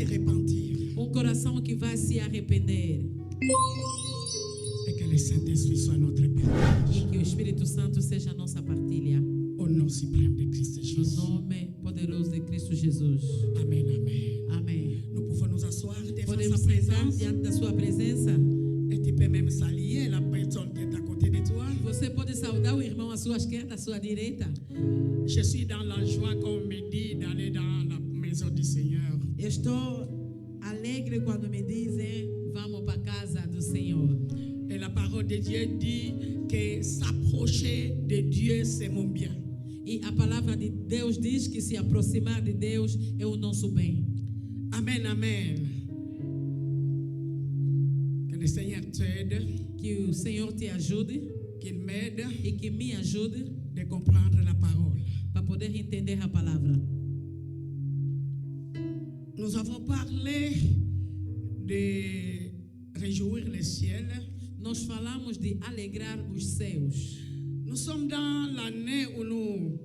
se repentir. coração que vai se arrepender. Et que le Saint-Esprit soit notre partage. E que o Espírito Santo seja a nossa partilha. Au nom suprême de Christ No Jésus. nome poderoso de Cristo Jesus. Amen, amen. Amém. Nous pouvons nous asseoir devant Podemos sa sentar présence. diante da sua presença. Et tu peux même saluer la personne qui est à côté de toi. Você pode saudar o irmão à sua esquerda, à sua direita. Je suis dans la joie, comme on me dit, d'aller dans la maison du Seigneur. Eu estou alegre quando me dizem vamos para a casa do Senhor. Et la parole de Dieu dit que s'approcher de Dieu, c'est mon bien. E a palavra de Deus diz que se aproximar de Deus é o nosso bem. Amen, amen. Que le Seigneur t'aide, Que o Senhor te ajude qu'il m'aide e que me ajude de comprendre la parole. para poder entender a palavra. Nous avons parlé de réjouir le ciel. Nós falamos de alegrar os céus. Nous sommes dans l'année où nous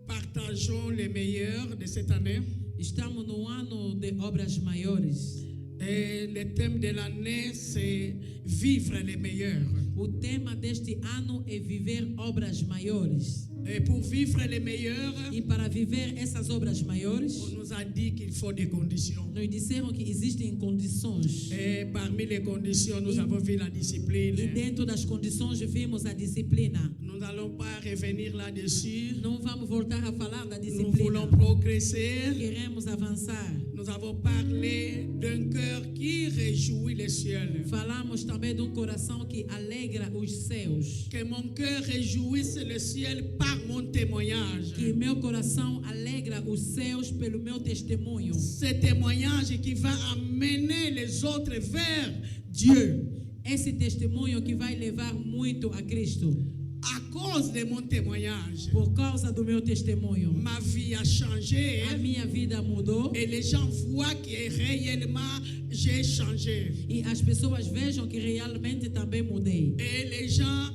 partageons les meilleurs de cette année. Estamos no ano de obras maiores. Et le thème de l'année, c'est vivre les meilleurs. O tema deste ano é viver obras maiores. Et pour vivre les meilleurs, E para viver essas obras maiores, on nous a dit qu'il faut des conditions. nos disseram que existem condições. Et parmi les conditions, nous avons vu la discipline. E dentro das condições vimos a disciplina. Nous n'allons pas revenir là-dessus. Não vamos voltar a falar da Nous disciplina. voulons progresser. Queremos avançar. Nous avons parlé d'un cœur qui réjouit les cieux. Falamos também de coração que alegra os céus. Que mon cœur réjouisse le ciel par mon témoignage. Que meu coração alegra os céus pelo meu testemunho. Ce témoignage qui va amener les autres vers Dieu. Esse testemunho que vai levar muito a Cristo. À cause de mon témoignage, Por causa do meu testemunho, ma vie a changé a minha vida mudou. et les gens voient que réellement j'ai changé. E as pessoas vejam que realmente também mudei. Et les gens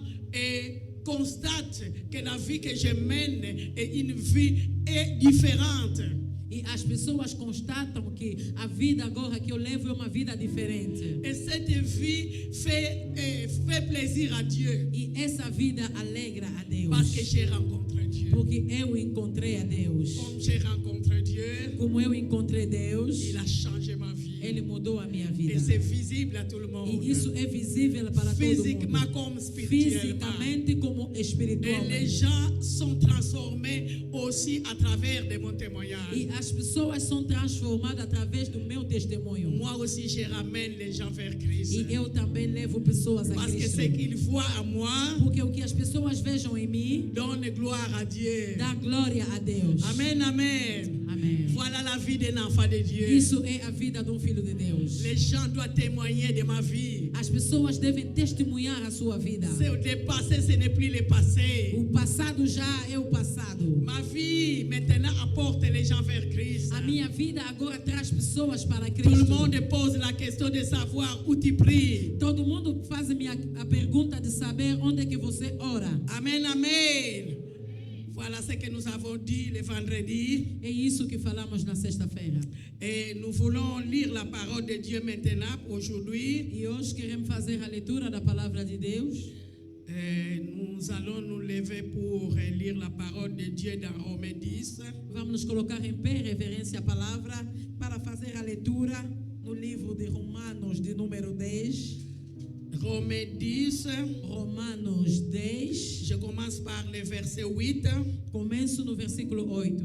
constatent que la vie que je mène est une vie différente. E as pessoas constatam que a vida agora que eu levo é uma vida diferente. Et cette vie fait plaisir à Dieu. E essa vida alegra a Deus. Parce que j'ai rencontré Dieu. Porque eu encontrei a Deus. Comme j'ai rencontré Dieu, Como eu encontrei Deus, il a changé ma vie. Ele mudou a minha vida. Et c'est visible à tout le monde. E isso é visível para todo Physiquement mundo. comme spirituellement. Fisicamente como Et les espiritualmente. gens sont transformés aussi à travers de mon témoignage. E as pessoas são transformadas através do meu testemunho. Moi aussi, je ramène les gens vers Christ. E eu também levo pessoas a Parce que Cristo. ce qu'ils voient à moi Porque o que as pessoas vejam em mim donne gloire à Dieu. dá glória a Deus. Amen, amen. Amém. Voilà la vie d'un enfant de Dieu. Isso é a vida de filho de Deus. Les gens doivent témoigner de ma vie. As pessoas devem testemunhar a sua vida. C'est le passé, ce n'est plus le passé. O passado já é o passado. Ma vie maintenant apporte les gens vers Christ. A minha vida agora traz pessoas para Tout le Cristo. monde pose la question de savoir où tu pries. Todo mundo faz a pergunta de saber onde é que você ora. Amen, amen. Voilà ce que nous avons dit le vendredi. É isso que falamos na sexta-feira. Et nous voulons lire la parole de Dieu maintenant, aujourd'hui. E hoje queremos fazer a leitura da palavra de Deus. Et nous allons nous lever pour lire la parole de Dieu dans Romains 10. Vamos nos colocar em pé, reverência à palavra, para fazer a leitura no livro de Romanos, de número 10. Romains 10. Romanos 10. Je commence par le verset 8. Começo no versículo 8.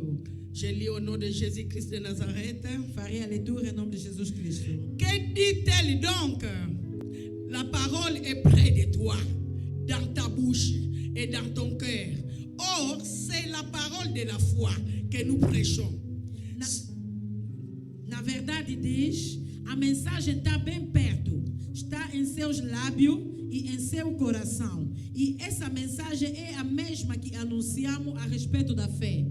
Je lis au nom de Jésus-Christ de Nazareth. Farei a leitura em nome de Jesus Cristo. Que dit-elle donc? La parole est près de toi, dans ta bouche et dans ton cœur. Or, c'est la parole de la foi que nous prêchons. Na verdade diz, a mensagem está bem perto. Está em seus lábios e em seu coração. E essa mensagem é a mesma que anunciamos a respeito da fé.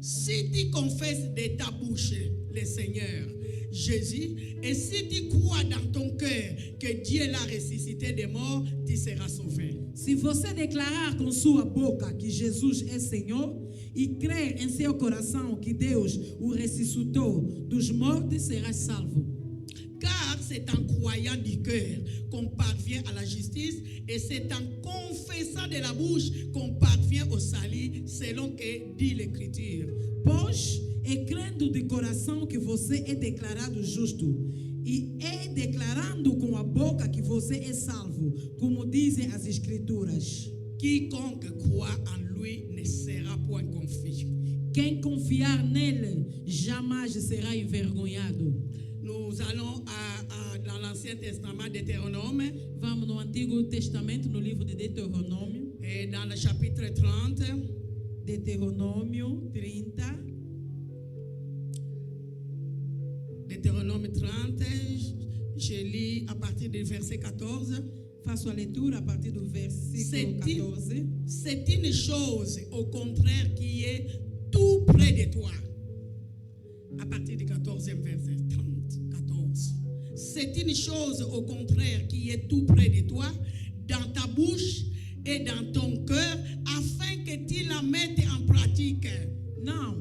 Si tu confesses de ta bouche le Seigneur Jésus, et si tu crois dans ton cœur que Dieu l'a ressuscité des morts, tu seras sauvé. Se você declarar com sua boca que Jesus é Senhor e crer em seu coração que Deus o ressuscitou dos mortos, será salvo. Car c'est en croyant du cœur qu'on parvient à la justice et c'est en confessant de la bouche qu'on parvient au salut, selon que dit l'Écriture. Pois é crendo de coração que você é declarado justo e é declarando com a boca que você é salvo, como dizem as Escrituras. Quiconque croit en lui ne sera point confus. Quem confiar nele jamais será envergonhado. Nous allons dans l'Ancien Testament, Deutéronome, Vamos no Antigo Testamento, no livro de Deuteronômio, et dans le chapitre 30, Deuteronômio 30, Deutéronome 30, je lis à partir du verset 14. faço a leitura a partir do versículo 14. C'est une chose, au contraire, qui est tout près de toi. À partir du 14e verset, 30, 14. C'est une chose, au contraire, qui est tout près de toi, dans ta bouche et dans ton cœur, afin que tu la mettes en pratique. Não,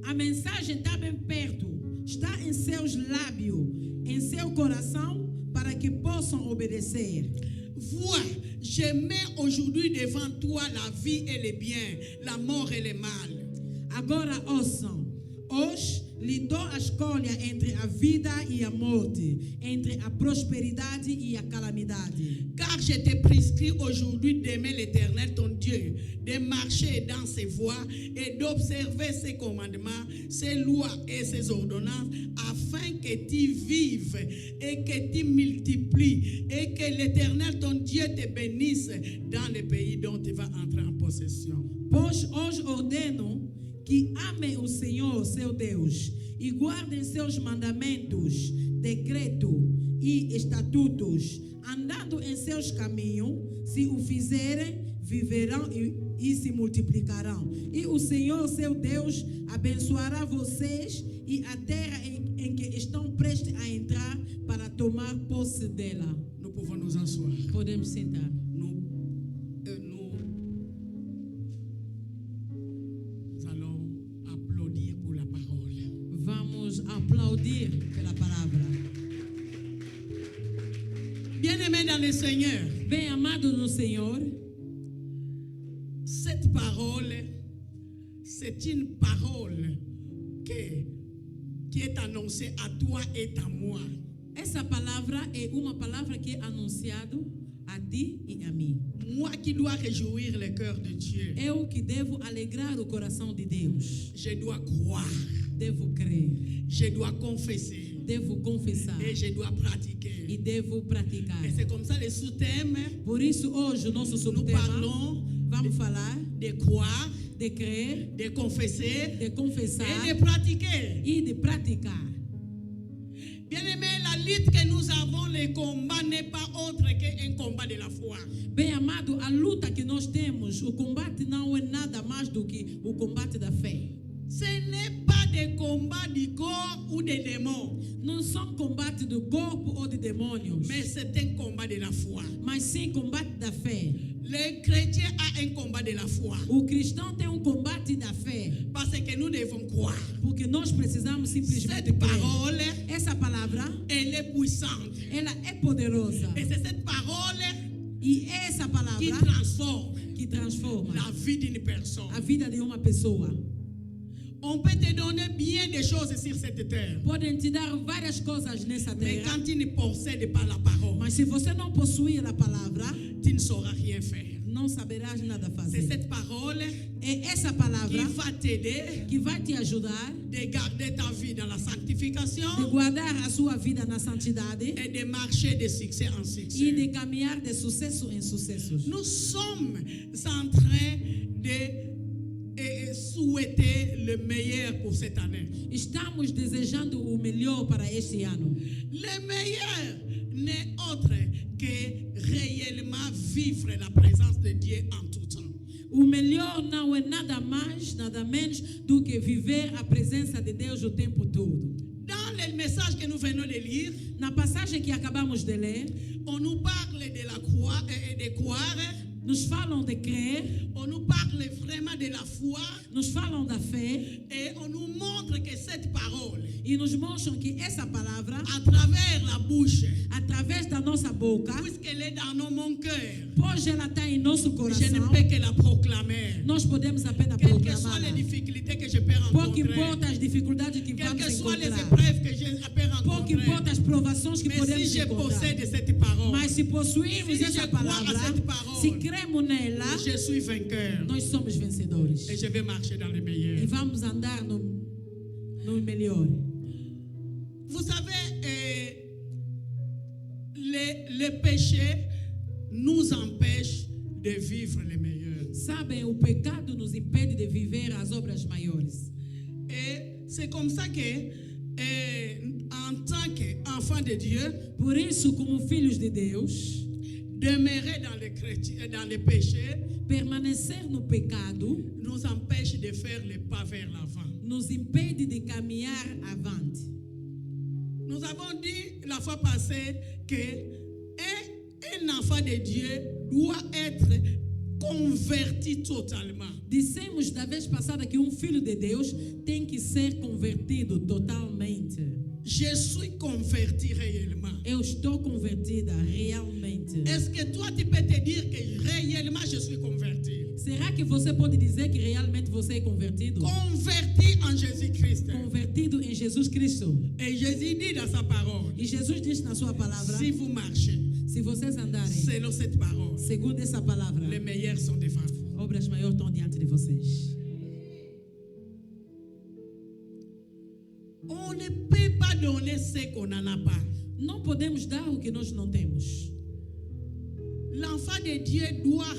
a mensagem está bem perto, está em seus lábios, em seu coração, para que possam obedecer. Vois, je mets aujourd'hui devant toi la vie et le bien, la mort et le mal. Agora ouçam, hoje lhe dou a escolha entre a vida e a morte, entre a prosperidade e a calamidade. Car je te prescris aujourd'hui d'aimer l'Éternel ton Dieu, de marcher dans ses voies et d'observer ses commandements, ses lois et ses ordonnances, afin que tu vives et que tu multiplies et que l'Éternel ton Dieu te bénisse dans le pays dont tu vas entrer en possession. Pois hoje ordeno que amem o Senhor, seu Deus, e guardem seus mandamentos, decretos e estatutos, andando em seus caminhos. Se o fizerem, viverão e se multiplicarão. E o Senhor, seu Deus, abençoará vocês e a terra em que estão prestes a entrar para tomar posse dela. Nous pouvons nous asseoir. Podemos sentar. Nous allons applaudir pour la parole. Vamos aplaudir pela palavra. Bien-aimés dans le Seigneur, Bem amado no Senhor, cette parole, c'est une parole qui est annoncée à toi et à moi. essa palavra é uma palavra que é anunciado a ti e a mim. Moi qui dois réjouir le cœur de Dieu, Eu que devo alegrar o coração de Deus. je dois croire, Devo crer, je dois confesser devo confessar et je dois e pratiquer. devo praticar. Et c'est comme ça le sous-thème, Por isso hoje o nosso nous subtema, parlons vamos falar de croire, de crer, de confesser de confessar et de pratiquer. e de praticar. Bien-aimé, la lutte que nous avons, le combat n'est pas autre qu'un combat de la foi. Bem amado, a luta que nós temos, o combate não é nada mais do que o combate da fé. Ce n'est pas des combats du corps ou des démons, Não são combate do corpo ou de demônios, mais c'est un combat de la foi. mas sim combate da fé. Le chrétien a un combat de la foi O cristão tem um combate da fé, parce que nous devons croire. porque nós precisamos simplesmente Cette crer. parole, Essa palavra, elle est puissante. ela é poderosa. Et c'est cette parole E essa qui palavra transforme que transforma la vie d'une personne. a vida de uma pessoa. On peut te donner bien des choses sur cette terre, Podem te dar várias coisas nessa mais terra, quand tu ne possèdes pas la parole, mas se você não possuir a palavra, tu ne sauras rien faire. não saberás nada C'est fazer. cette parole É essa qui palavra va t'aider que vai te ajudar de garder ta vie dans la sanctification de guardar a sua vida na santidade et de marcher de succès en e succès. de caminhar de sucesso em sucessos. Nous sommes en train de souhaiter le meilleur pour cette année. Estamos desejando o melhor para este ano. Le meilleur n'est autre que réellement vivre la présence de Dieu en tout temps. O melhor não é nada mais, nada menos do que viver a presença de Deus o tempo todo. Dans le message que nous venons de lire, Na passagem que acabamos de ler, on nous parle de la croix et de croire. nos falam de crer, On nous parle vraiment de la foi nos falam da fé et on nous montre que cette parole, e nos mostram que essa palavra, à travers la bouche, através da nossa boca, puisqu'elle est dans mon cœur, pois ela está em nosso je ne coração, peux que la proclamer. nós podemos apenas Quelles que soient les proclamá-la. difficultés que je peux Pouco rencontrer, importa as dificuldades que quelles vamos que soient les encontrar, épreuves que je peux pouco rencontrer, importa as provações que mais podemos si je encontrar. possède cette parole, Mas se possuirmos Se essa je crois palavra, a cette parole, se cremos nela, je suis vainqueur nós somos vencedores. et je vais marcher dans le E meilleur. vamos andar no melhor. Vous savez, les péchés nous empêchent de vivre le meilleur. Sabem, o pecado nos impede de viver as obras maiores. Et c'est comme ça que, en tant qu'enfant de Dieu, Por isso, como filhos de Deus, demeurer dans le péché permanecer no pecado nous empêche de faire le pas vers l'avant. nos impede de caminhar avante. Nous avons dit la fois passée que un enfant de Dieu doit être converti totalement. Dissemos da vez passada que filho de Deus tem que ser convertido totalmente. Je suis converti réellement. Eu estou convertida realmente. Est-ce que toi tu peux te dire que réellement je suis converti? Será que você pode dizer que realmente você é convertido? Converti en Jésus-Christ. Convertido em Jesus Cristo. Et Jésus dit dans sa parole, E Jesus diz na sua palavra, si vous marchez se vocês andarem selon cette parole, segundo essa palavra, les meilleurs sont devant vous. obras maiores estão diante de vocês. On ne peut pas donner ce qu'on n'en a pas. Não podemos dar o que nós não temos. L'enfant de Dieu doit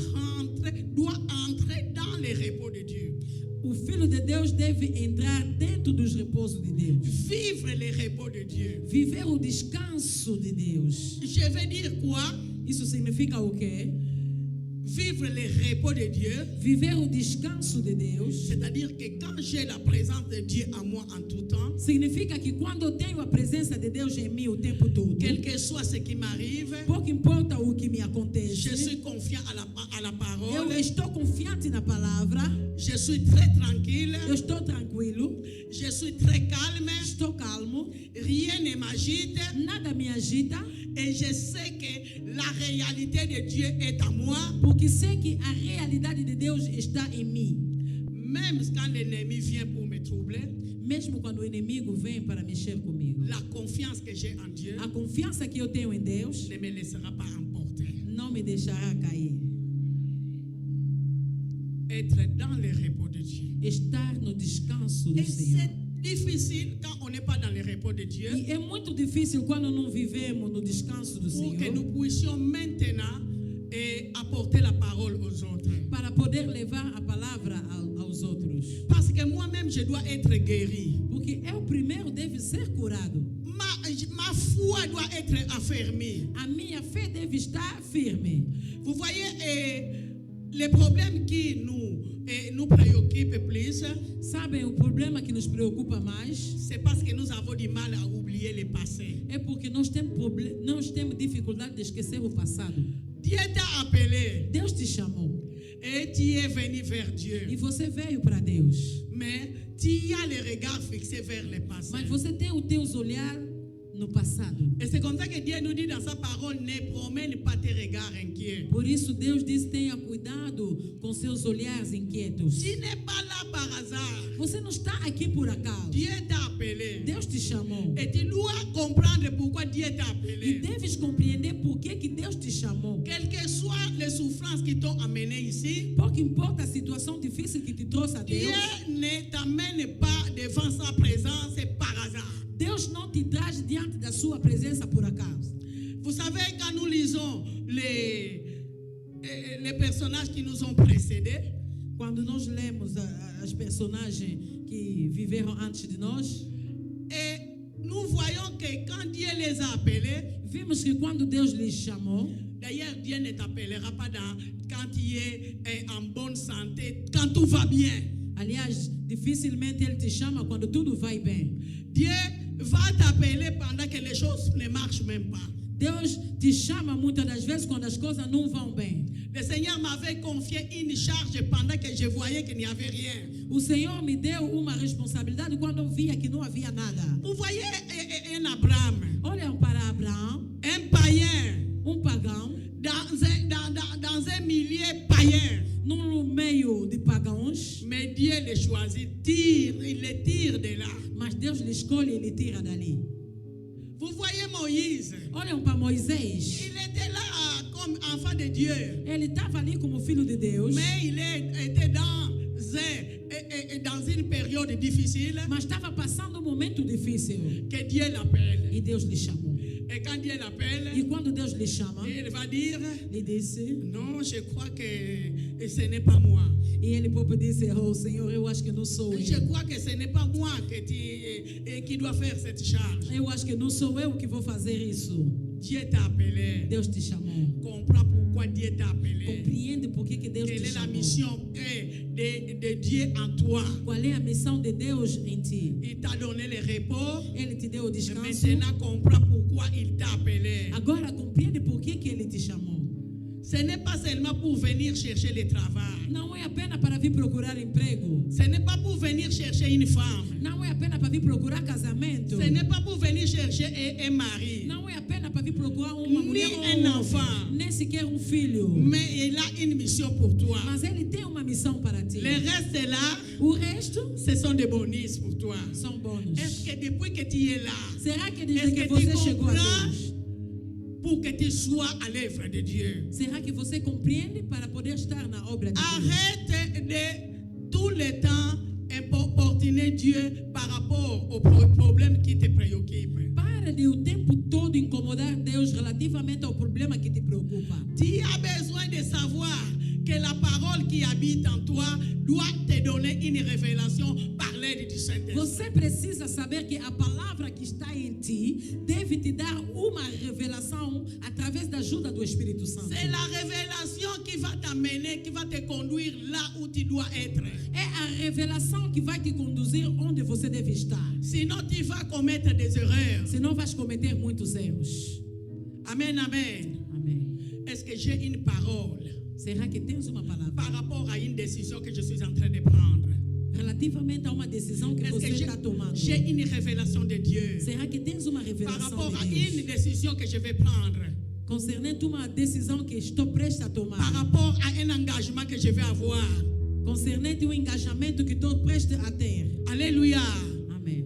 entrer dans le repos de Dieu. O filho de Deus deve entrar dentro dos repousos de Deus. Vivre le repos de Dieu. Viver o descanso de Deus. Je veux dire quoi? Isso significa o quê? Vivre le repos de Dieu, Viver o descanso de Deus c'est-à-dire que quand j'ai la présence de Dieu en moi en tout temps, significa que quando eu tenho a presença de Deus em mim o tempo todo, quel que soit ce qui m'arrive, pouco importa o que me je acontece, suis confiant à la eu parole, estou confiante na palavra, je suis très tranquille, eu estou tranquilo, je suis très calme, estou calmo, rien ne m'agite nada me agita, et je sais que la réalité de Dieu est en moi, porque sei que a realidade de Deus está em mim. même quand l'ennemi vient pour me troubler, Mesmo quando o inimigo vem para mexer comigo, la confiance que j'ai en Dieu a confiança que eu tenho em Deus ne me laissera pas emporter. não me deixará cair. Être dans le repos de Dieu. Estar no descanso do Et Senhor. c'est difficile quand on n'est pas dans le repos de Dieu E é muito difícil quando não vivemos no descanso do pour que Senhor nous puissions maintenant apporter la parole aux autres. para poder levar a palavra aos outros. Parce que moi-même, je dois être guéri. Porque eu primeiro devo ser curado. Ma foi doit être affermie. A minha fé deve estar firme. Vous voyez, les problèmes qui nous préoccupent plus, Sabem, o problema que nos preocupa mais c'est parce que nous avons du mal à oublier le passé. é porque nós temos dificuldade de esquecer o passado. Dieu t'a appelé Deus te chamou et tu es venu vers Dieu. e você veio para Deus. Mais tu as le regard fixé vers le passé. Mas você tem os teus olhar no passado. Et c'est comme ça que Dieu nous dit dans sa parole, ne promène pas tes regards inquiets. Por isso Deus diz: tenha cuidado com seus olhares inquietos. Tu n'es pas là par hasard. Você não está aqui por acaso. Dieu t'a appelé. Deus te chamou. Et tu dois comprendre pourquoi Dieu t'a E appelé. deves compreender por que Deus te chamou. Quelles que soient les souffrances qui t'ont amené ici, Pouco importa a situação difícil que te trouxe a Dieu Deus. ne t'amène pas devant sa présence par hasard. Deus não te traz diante da sua presença por acaso. Vous savez, quand nous lisons les personnages qui nous ont précédés, Quando nós lemos as personagens que viveram antes de nós, et nous voyons que quand Dieu les a appelés, vimos que quando Deus lhes chamou, d'ailleurs, Dieu ne t'appellera pas quand tu es en bonne santé, quand tout va bien. aliás, dificilmente Ele te chama quando tudo vai bem. Dieu va t'appeler pendant que les choses ne marchent même pas. Deus te chama muitas das vezes quando as coisas não vão bem. Le Seigneur m'avait confié une charge pendant que je voyais qu'il n'y avait rien. O Senhor me deu uma responsabilidade quando eu via que não havia nada. Vous voyez un Abraham, Olhem para Abraão, un païen, pagão, dans un milieu païen. no meio de pagãos, Mais Dieu le choisit, il le tire de là. mas Deus lhe escolhe e lhe tira dali. Vous voyez Moïse, Olhem para Moisés, il était là comme enfant de Dieu, ele estava ali como filho de Deus, mais il était dans une période difficile mas estava passando um momento difícil que Dieu l'appelle. e Deus lhe chamou. Et quand Dieu l'appelle, E quando Deus lhe chama, il va dire, ele disse, non, je crois que ce n'est pas moi. e ele próprio disse, oh Senhor, eu acho que não sou Je eu. crois que ce n'est pas moi qui dois faire cette charge. Eu acho que não sou eu que vou fazer isso. Dieu t'a appelé. Deus te chamou. Comprends pourquoi Dieu t'a appelé. Compreende por que Deus Quelle te est la chamou. mission de Dieu en toi? Qual é a missão de Deus em ti? Il t'a donné le repos. Ele te deu o Et descanso. maintenant, comprends pourquoi il t'a appelé. Agora compreende por que ele te chamou. Ce n'est pas seulement pour venir chercher le travail. Não é apenas para vir procurar emprego. Ce n'est pas pour venir chercher une femme. Não é apenas para vir procurar casamento. Ce n'est pas pour venir chercher un mari. Não é apenas para vir procurar uma Ni mulher ou um enfant. nem sequer um filho. Mais il a une mission pour toi. Mas ele tem uma missão para ti. Le reste là, O resto ce sont des bonus pour toi. são bônus. Est-ce que depuis que tu es là, Será que est-ce desde que que tu você chegou a comprends Deus, pour que tu sois à l'œuvre de Dieu? será que você compreende para poder estar na obra de Deus? Arrête de tout le temps importuner Dieu par rapport aux problèmes qui te préoccupent. Para de o tempo todo incomodar Deus relativamente ao problema que te preocupa. Tu as besoin de savoir que la parole qui habite en toi doit te donner une révélation par l'aide du Saint-Esprit. Você precisa saber que a palavra que está em ti deve te dar uma revelação através da ajuda do Espírito Santo. C'est la révélation qui va t'amener, qui va te conduire là où tu dois être. É a revelação que vai te conduzir onde você deve estar. Sinon, tu vas commettre des erreurs. Senão vais cometer muitos erros. Amen, amen. Amém. Est-ce que j'ai une parole Será que tens uma palavra par rapport à une décision que je suis en train de prendre? relativamente a uma decisão que Est-ce você que está tomando? j'ai une révélation de Dieu Será que tens uma par revelação rapport à de une Deus décision que je vais prendre? concernente uma decisão que estou prestes a Par tomar? rapport à un engagement que je vais avoir? Concernente um engajamento que estou prestes a ter? Alléluia. Amém.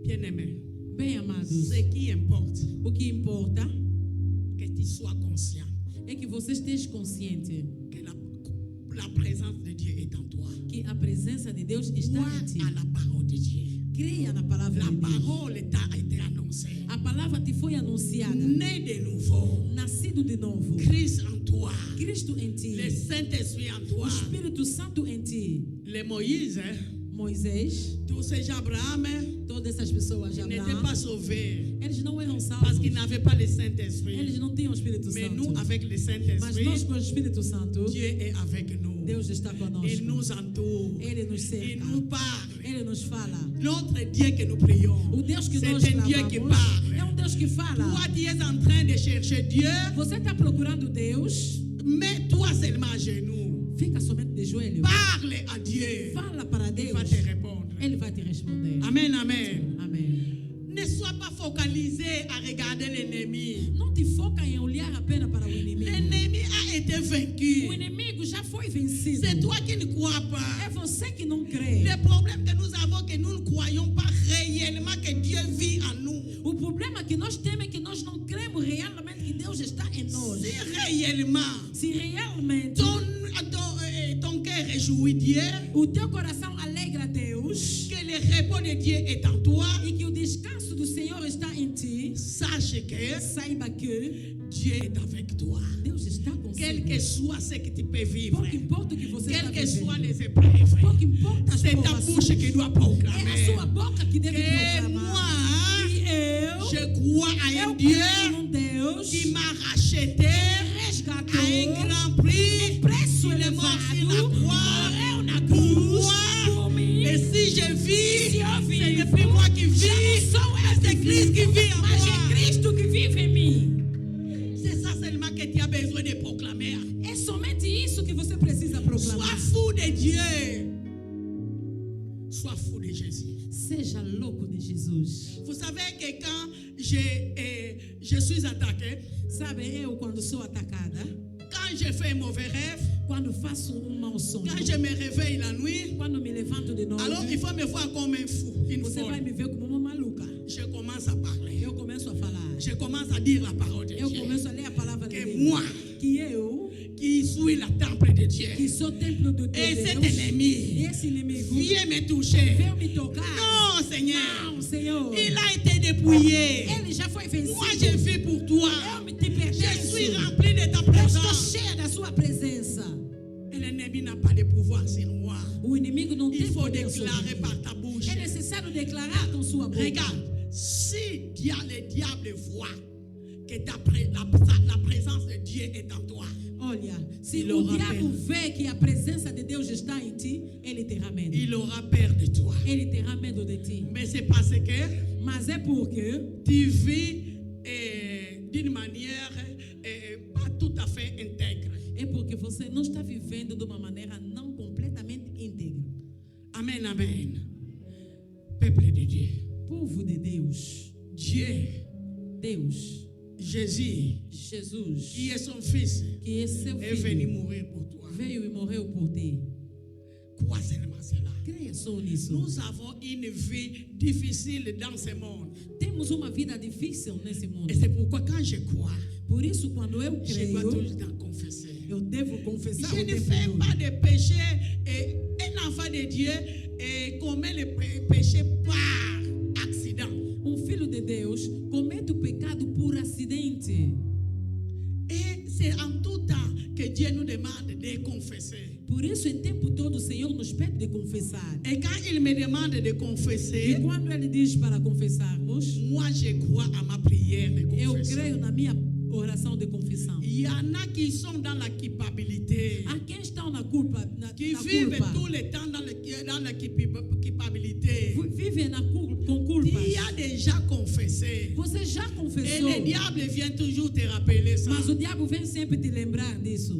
Bien-aimé, Bem, amados, ce qui importe, o que importa que tu sois conscient é que você esteja consciente que la présence de Dieu est en toi. que a presença de Deus está Crois em ti. à la parole de Dieu. Creia na palavra La de Deus. parole t'a été annoncée. A palavra te foi anunciada. Né de nouveau. Nascido de novo. Christ en toi. Cristo em ti. Le Saint-Esprit en toi. O Espírito Santo em ti. Le Moïse, Moisés, tous ces Abraham, todas essas pessoas de n'étaient Abraão, pas sauvés eles não eram parce salvos. qu'ils n'avaient pas le Saint-Esprit. Eles não tinham o Espírito Mais Santo. nous, avec le Mas Saint-Esprit, nós com o Espírito Santo, Dieu est avec nous. Deus está Il conosco. nous entoure. Ele nos Il cerca. nous parle. Ele nos fala. Notre Dieu que nous prions, O Deus que c'est nós un Dieu qui clamamos é parle. Deus que fala. Toi, tu es en train de chercher Dieu, Você está procurando Deus, mets-toi seulement à genoux. fica somente de joelho. Parle à Dieu. Fala para Il Deus. va te répondre. Ele vai te responder. Amen, amen. Amém. Ne sois pas focalisé à regarder l'ennemi. Não te foca em olhar apenas para o inimigo. L'ennemi a été O vaincu. inimigo já foi vencido. C'est toi qui ne crois É pas. você que não crê. Le problème que nous avons, que nous ne croyons pas réellement que Dieu vit en nous. O problema que nós temos é que nós não cremos realmente que Deus está em nós. Si réellement Se realmente ton cœur réjouit Dieu, o teu coração alegra a Deus que le repos de Dieu est en toi, e que o descanso do Senhor está em ti, sache que saiba que Dieu est avec toi. Deus está Quel que consigo. soit ce que tu peux vivre, Pouco importa o que você está quelles que soient vivendo. les épreuves, Pouco importa as c'est ta provações. bouche qui doit É a proclamer sua boca que deve que proclamar. moi, E je crois à eu un Dieu creio num Deus qui m'a racheté resgatou à un grand prix. preço Il est mort sur la elevado, croix morreu na pour cruz moi. por mim. Et si je vis, Se eu ce vivo, n'est plus moi qui vis, Christ qui vit en mas é moi. Cristo que vive em mim. C'est ça seulement que tu as besoin de proclamer. É somente isso que você precisa Sois proclamar. fou de Dieu. Sois fou de Jésus. Seja louco de Jesus. Vous savez que quand je suis attaqué, Sabe, eu quando sou atacada, quand je fais un mauvais rêve, quando faço mau sonho, quand je me réveille la nuit, quando me levanto de noite, alors il faut me voir comme un fou, une você vai folle. me ver como uma maluca. Je commence à parler. Eu começo a falar. Je commence à dire la parole de Eu Dieu. começo a ler a palavra de Que Deus. moi, Que eu, qui suis le temple de Dieu, que sou templo do et Deus, cet ennemi esse inimigo vient me toucher. veio me tocar. Non, Seigneur. Não, Senhor. Il a été dépouillé. Ele já foi vencido. Moi, je vis pour toi. Eu te pertenço. Je suis rempli de ta Eu estou présence. cheia da sua presença. Et l'ennemi n'a pas de pouvoir sur moi. O inimigo não Il tem faut poder sobre déclarer mim. par ta bouche. É necessário declarar com sua boca. Regarde, si le diable voit que la présence de Dieu est en toi, Olha, se Il o aura diabo pena. vê que a presença de Deus está em ti, ele terá medo. il aura peur de toi. Ele terá medo de ti. Mais c'est parce que Mas é porque tu vis d'une manière pas tout à fait intègre. é porque você não está vivendo de uma maneira não completamente íntegra. Amen, amen. Peuple de Dieu. Povo de Deus, Dieu, Deus, Jésus, Jesus, qui est son fils, que é seu est venu filho, mourir pour toi. veio e morreu por ti. Crois seulement cela. Creia só nisso. Nous avons une vie difficile dans ce monde. Temos uma vida difícil nesse mundo. Et c'est pourquoi quand je crois, Por isso, quando eu je dois creio, tout le temps confesser. eu devo confessar Je o ne tempo fais todo. pas de péché. Et un enfant de Dieu commet le péché par accident. Filho de Deus comete o pecado por acidente. Et c'est en tout temps que Dieu nous demande de confesser. Por isso, em tempo todo, o Senhor nos pede de confessar. Et quand il me demande de E confesser, quando Ele diz para confessarmos, moi je crois à ma prière de eu confession. creio na minha oração de confissão. Il y en a qui sont dans la culpabilité, Há quem estão na culpa, qui na vivent culpa, tout le temps dans la culpabilité. vivem com Tu culpas. as déjà confessé. Você já Et confessou, le diable vient toujours te rappeler ça. mas o diabo vem sempre te lembrar disso.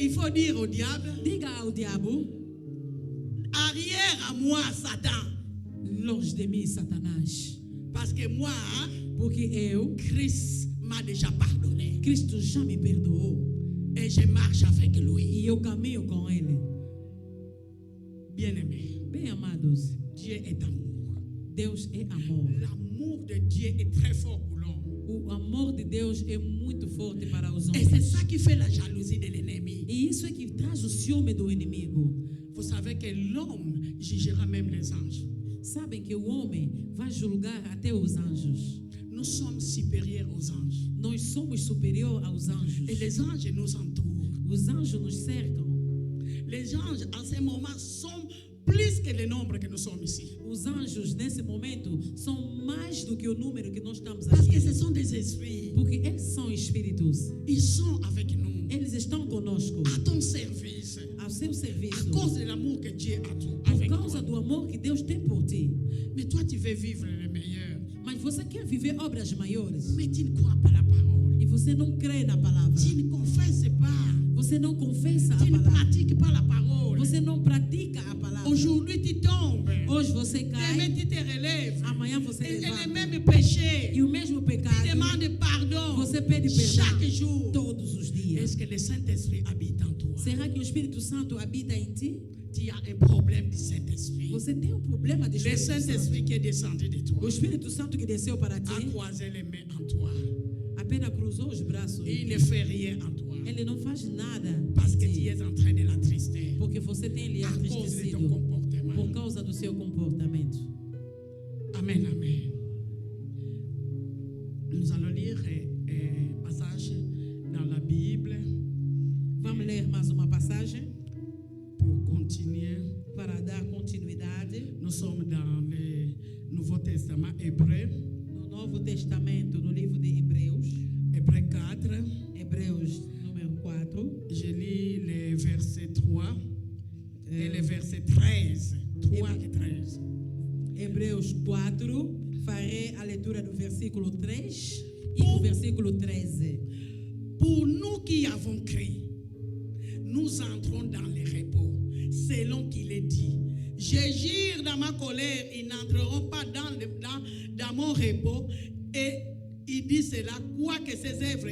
Il faut dire au diable, Diga ao diabo, arrière à moi, Satan. longe de mim, Satanás, Parce que moi, porque eu, Christ m'a déjà pardonné. Cristo já me perdoou Et je marche avec lui. e eu caminho com Ele. Bien-aimé, Bem amados, Dieu est amour. Deus é amor. L'amour de Dieu est très fort pour l'homme. O amor de Deus é muito forte para os Et c'est homens. ça qui fait la jalousie de l'ennemi. E isso é que traz o ciúme do inimigo. Vous savez que l'homme jugera même les anges. Sabem que o homem vai julgar até os anjos. Nous sommes supérieurs aux anges. Nós somos superior aos anjos. Et les anges nous entourent. Os anjos nos cercam. Les anges, en ce moment, sont plus que le nombre que nous sommes ici. Os anjos, nesse momento, são mais do que o número que nós estamos Parce que aqui. ce sont des esprits. Porque eles são espíritos. Ils sont avec nous. Eles estão conosco, À ton service. ao seu À serviço. cause de l'amour que Dieu a Por avec causa toi. do amor que Deus tem por ti. Mais toi, tu veux vivre le meilleur. Mas você quer viver obras maiores. Mais tu ne crois pas la parole. E você não crê na palavra. Tu ne confesses pas. Você não confessa a Tu ne palavra. pratiques pas la parole. Você não pratica a palavra. Aujourd'hui, tu tombes. Hoje você Demain, cai. tu te relèves. Amanhã você Et les levanta. mêmes péchés. E o mesmo Tu pecado. demandes pardon. Você pede Chaque perdão jour. todos os dias. Est-ce que le Saint-Esprit habite en toi? Será que o Espírito Santo habita em ti? Tu as un problème du Saint-Esprit. Você tem um problema de Le Espírito Santo. Saint-Esprit qui est descendu de toi O Espírito Santo que desceu para a ti croisé les mains en toi. apenas cruzou os braços. Il ne fait rien en toi. Ele não faz nada Parce que em tu ti, es en train de l'attrister. porque você tem lhe À cause de ton entristecido comportement. por causa do seu comportamento. Amen, amen. Nous allons lire un passage dans la Bible Vamos ler mais uma passagem pour continuer. para dar continuidade Nous sommes dans le Nouveau Testament hébreu, no Novo Testamento, no livro de Hebreus, Hébreu 4. Hebreus número 4. Je lis le verset 3 et le verset 13. 3 et 13. Hebreus 4, farei a leitura do versículo 3 e do versículo 13. Pour nous qui avons cru, nous entrons dans le repos, selon qu'il est dit. Je jure dans ma colère, ils n'entreront pas dans mon repos. Et il dit cela, quoique ses œuvres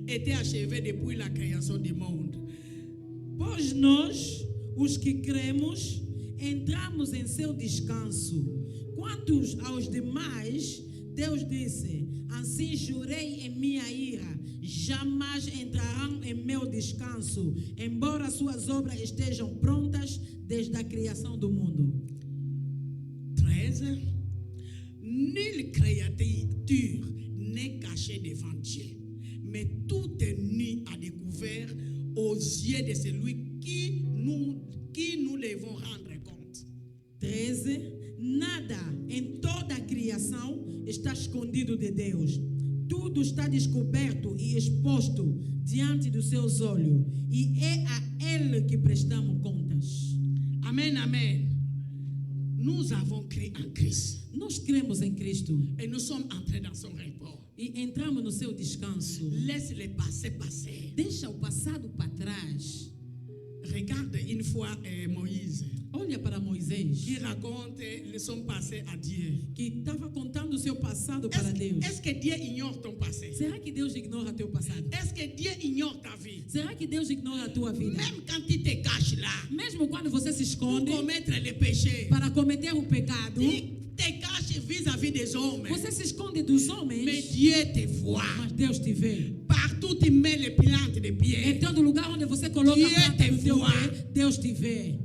étaient achevées depuis la création du monde. Pois nós, os que cremos, entramos em seu descanso. Quantos aos demais, Deus disse: assim jurei em minha ira, jamais entrarão em meu descanso, embora suas obras estejam prontas desde a criação do mundo. 13. Nulle créature n'est cachée devant Dieu, mais tout est nu à découvert aux yeux de celui qui nous devons rendre compte. 13. Nada em toda a criação está escondido de Deus. Tudo está descoberto e exposto diante dos seus olhos, e é a Ele que prestamos contas. Amen, amen. Nous avons cru en Christ Nós cremos em Cristo et nous sommes entrés dans son repos. e entramos no seu descanso. Laisse le passé passer. Deixa o passado para trás. Regarde une fois Moïse Olha para Moisés, qui raconte son passé à Dieu. que estava contando o seu passado para Deus. Est-ce que Dieu ignore ton passé? Será que Deus ignora teu passado? Est-ce que Dieu ignore ta vie? Será que Deus ignora a tua vida? Même quand tu te caches là Mesmo quando você se pour esconde commettre le péché, para cometer o pecado, tu te caches vis-à-vis des hommes. você se esconde dos Mais homens, Dieu te voit. mas Deus te vê. Partout tu mets les plantes de Em pied. todo lugar onde você coloca Dieu a planta te do teu voit. pé, Deus te vê.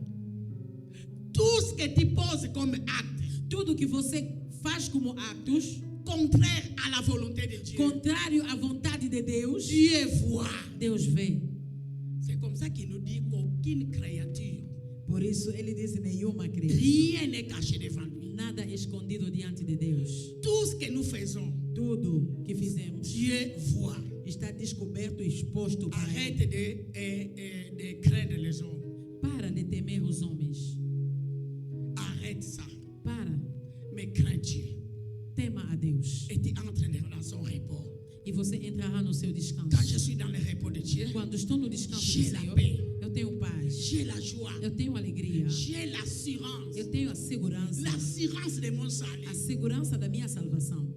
Tout ce que tu poses comme acte Tudo que você faz como atos contraire à la volonté de Dieu, contrário à vontade de Deus, Dieu voit. Deus vê. C'est comme ça qu'il nous dit qu'aucune créature, Por isso ele diz: nenhuma criatura, rien n'est caché devant lui. nada é escondido diante de Deus. Tout ce que nous faisons, Tudo que fizemos Dieu voit. está descoberto e exposto para Ele. Arrête de craindre les hommes. Para de temer os homens. Arrête ça. Para, Mais crains Dieu. tema a Deus. Et tu entres dans son repos. E você entrará no seu descanso. Quand je suis dans le repos de Dieu, Quando estou no descanso do j'ai la Senhor, paix, eu tenho paz, j'ai la joie, eu tenho alegria, j'ai l'assurance. eu tenho a segurança De mon salut. a segurança da minha salvação.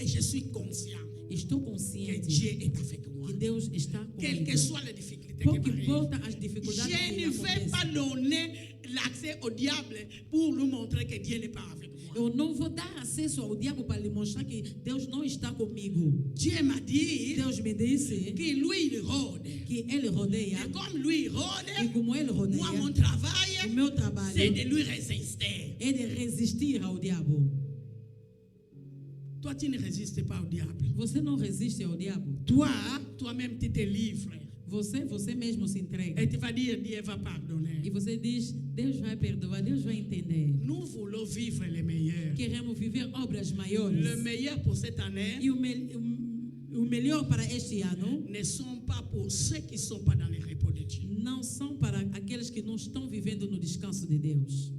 Et je suis conscient Estou que consciente Dieu est avec moi. que Deus está Quelles comigo. que soient les difficultés qui Pouco m'arrivent. importa as dificuldades Je que ne vais acontecem. pas donner l'accès au diable pour lui montrer que Dieu n'est pas avec moi. Eu não vou dar acesso ao diabo para lhe mostrar que Deus não está comigo. Dieu m'a dit Deus me disse que lui, il rôde. que Ele rodeia, Et comme lui, il e rôde, como Ele moi, rodeia, mon o travail, meu c'est trabalho de lui résister. é de resistir ao diabo. Toi, tu ne résistes pas au diable. Você não resiste ao diabo. Toi-même, tu te livres. Você mesmo se entrega. Et tu vas dire, Dieu va pardonner. E você diz: Deus vai perdoar, Deus vai entender. Nous voulons vivre le meilleur. Queremos viver obras Le maiores. meilleur pour cette année E o melhor para este ano ne sont pas pour ceux qui ne sont pas dans le repos de Dieu. não são para aqueles que não estão vivendo no descanso de Deus.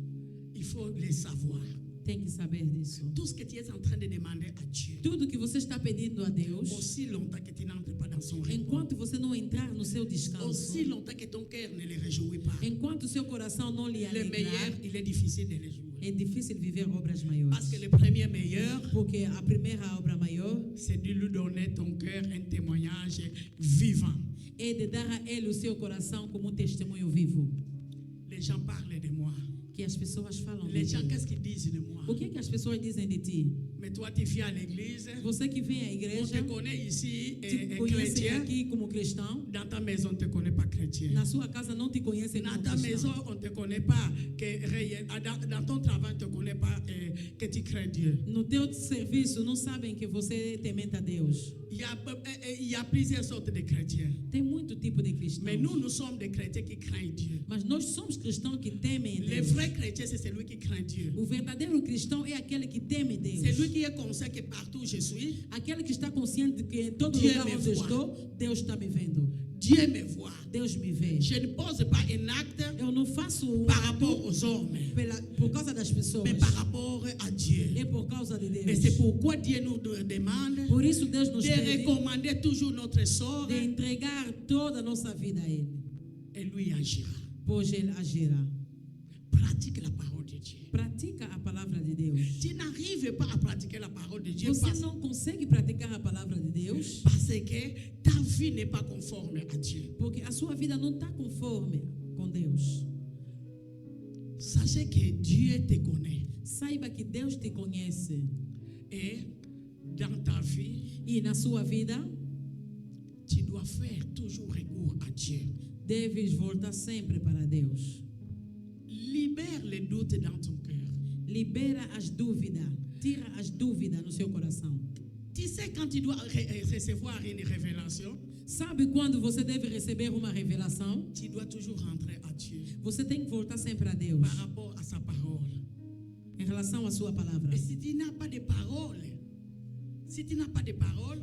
Il faut le savoir. Tem que saber disso. Tout ce que tu es en train de demander à Dieu, Tudo que você está pedindo a Deus, aussi longtemps que tu n'entres pas dans son repos, enquanto você não entrar no seu descanso, aussi longtemps que ton cœur ne le réjouit pas, enquanto seu coração não lhe le meilleur, alegrar, il est difficile de le jouer. é difícil viver obras Parce maiores. que le premier meilleur, Porque a primeira obra maior c'est de lui donner ton cœur un témoignage vivant. é de dar a Ele o seu coração como um testemunho vivo. Les gens parlent de moi. Que as pessoas falam de Les gens, ti. qu'est-ce qu'ils disent de moi? O que é que as pessoas dizem de ti? Mais toi, tu viens à l'église, Você que vem à on te igreja, connaît ici, te conhece chrétien. aqui como cristão. Dans ta maison, on ne te connaît pas chrétien. Na sua casa não te conhecem Dans como ta maison, cristão. on ne te connaît pas, dans ton travail, on ne te connaît pas que tu crains Dieu. No teu serviço não sabem que você temente a Deus. Il y a plusieurs sortes de chrétiens. Tem muito tipo de cristãos. Mais nous sommes des chrétiens qui craignent Dieu. Mas nós somos cristãos que temem Le Deus. vrai chrétien, c'est celui qui craint Dieu. O verdadeiro cristão é aquele que teme Deus. C'est lui qui est conscient que partout où je suis, Aquele que está consciente de que em todo Dieu lugar me onde eu voit. estou, Deus está me vendo. Dieu me voit. Deus me vê. Je ne pose pas un acte Eu não faço um par ato rapport aux hommes. por causa das Je pessoas. mais par rapport à Dieu. É por causa de Et c'est Deus. pourquoi Dieu nous demande Por isso Deus nos de pede recommander toujours notre sort de entregar toda a nossa vida a Ele, et lui agira. pois Ele agirá. Pratique la parole de Dieu. Pratica a palavra de Deus. Tu n'arrives pas à pratiquer la parole de Dieu Você não consegue praticar a palavra de Deus parce que ta vie n'est pas conforme à Dieu. porque a sua vida não está conforme com Deus. Sachez que Dieu te connaît. Saiba que Deus te conhece Et dans ta vie, e na sua vida tu dois faire toujours recours à Dieu. deves voltar sempre para Deus. Libère les doutes dans ton cœur. Libera as dúvidas, tira as dúvidas no seu coração. Tu sais quand tu dois recevoir une révélation, Sabe quando você deve receber uma revelação? tu dois toujours rentrer à Dieu Você tem que voltar sempre a Deus par rapport à sa parole. em relação à sua palavra. Et si tu n'as pas de parole,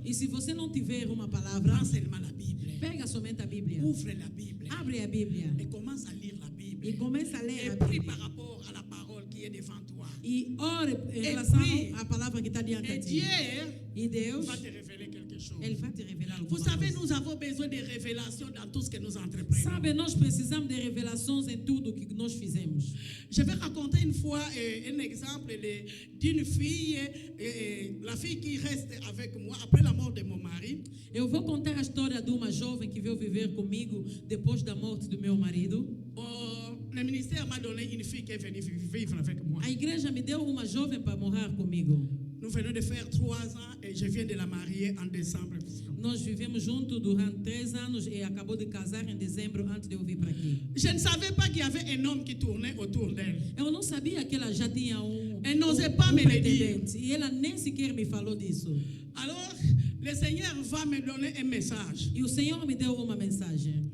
E se você não tiver uma palavra, prends seulement la Bible. pega somente a Bíblia. Ouvre la Bible Abre a Bíblia et commence à lire la Bible. e começa a ler Et a prie Bíblia. par rapport à la parole qui est devant toi. E ore em E relação prie. à palavra que está diante Et de ti. Dieu E Deus, va te révéler quelque chose. Ele vai te revelar Vous alguma savez, coisa. nous avons besoin de révélations dans tout ce que nous entreprenons. Sabe, nós precisamos de revelações em tudo que nós fizemos. Je vais raconter une fois un exemple d'une fille, la fille qui reste avec moi après la mort de mon mari. Eu vou contar a história de uma jovem que veio viver comigo depois da morte do meu marido. Le ministère m'a donné une fille qui est venue vivre avec moi. A igreja me deu uma jovem para morar comigo. Nous venons de faire 3 ans et je viens de la marier en décembre. Nós vivemos juntos durante 3 anos e acabou de casar em dezembro antes de eu vir para aqui. Je ne savais pas qu'il y avait un homme qui tournait autour d'elle. Eu não sabia que ela já tinha Elle n'osait pas me le dire. pretendente e ela nem sequer me falou disso. Alors, le Seigneur va me donner un message. E o Senhor me deu uma mensagem.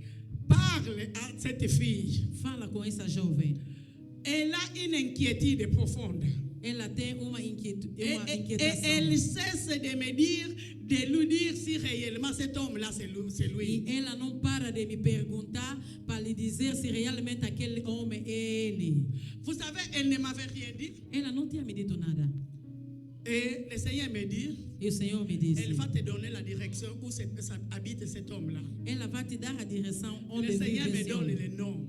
Parle à cette fille. Fala com essa jovem. Elle a une inquiétude profonde. Ela tem uma inquietude, Et inquietação. elle cesse de me dire, de lui dire si réellement cet homme-là, c'est E lui. ela não para de me perguntar para lhe dizer se realmente aquele homem é ele. Vous savez, elle ne m'avait rien dit. Ela não tinha me dito nada. Et le Seigneur me dit, E o Senhor me disse: elle va te donner la direction où habite cet homme-là. ela vai te dar a direção Le onde Seigneur vive me esse donne homem. le nom.